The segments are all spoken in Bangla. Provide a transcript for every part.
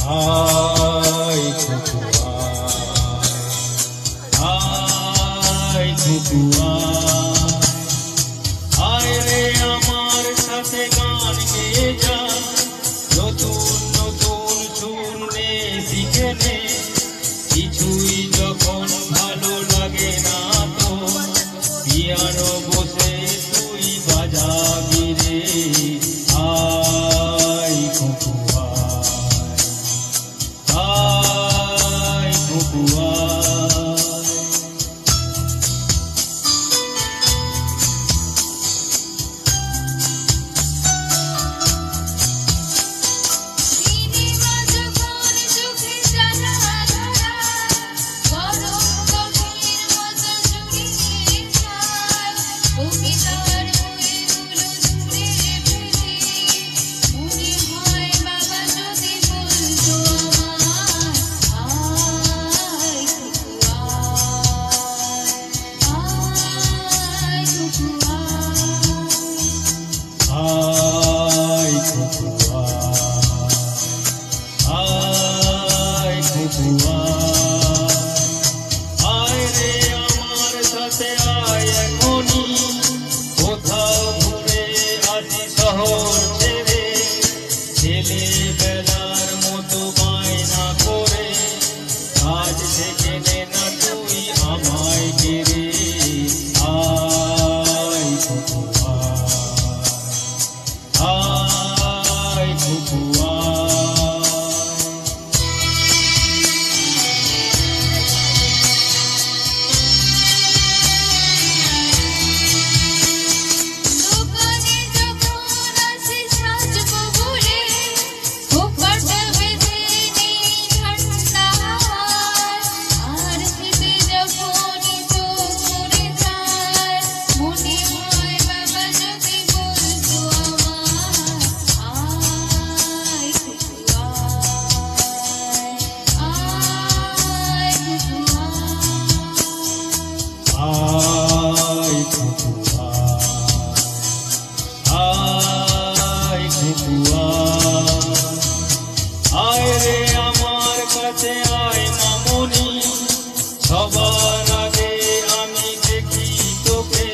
আয় খুকুয়া আয় খুকুয়া আয় রে আমার সাথে গান গেয়ে যা নতুন নতুন শুনতে শিখে নে কিছুই যখন ভালো লাগে না তো পিয়ানো বসে তুই বাজাবি রে আয় খুকুয়া আয় খুকুয়া আয় খুকুয়া আয় খুকুয়া আয় রে আমার সাথে আয় এখনই কোথাও ঘুরে আসি শহর ছেড়ে ছেলেবেলার মতো বায়না করে আজ থেকে নে না তুই আমায় ঘিরে আয় খুকুয়া আয় খুকুয়া আয় খুকুয়া আয় খুকুয়া আয় রে আমার কাছে আয় মামনি সবার আগে আমি দেখি তোকে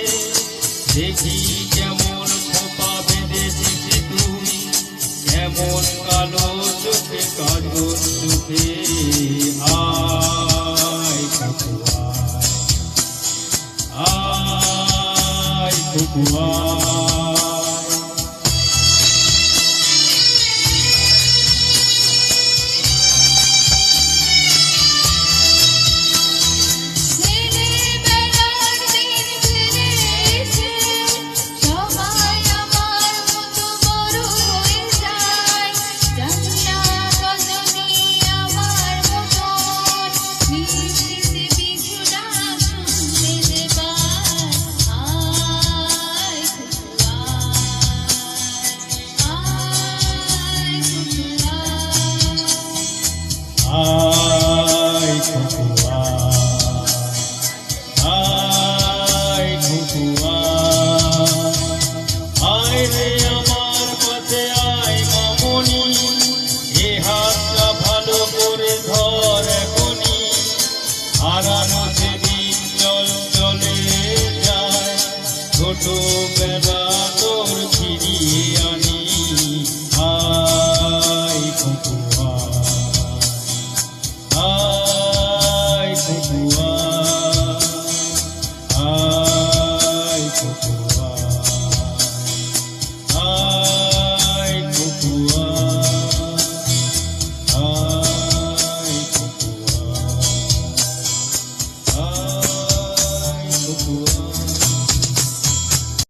দেখি কেমন খোপা বেঁধেছিস তুই কেমন কালো চোখে কাজল চোখে আয় খুকুয়া আয় খুকুয়া আয় খুকুয়া আয় খুকুয়া আয় রে আমার কাছে আয় মামনি এ হাতটা ভালো করে ধর এখনই হারানো সেদিন চল চলে যায় ছোটবেলা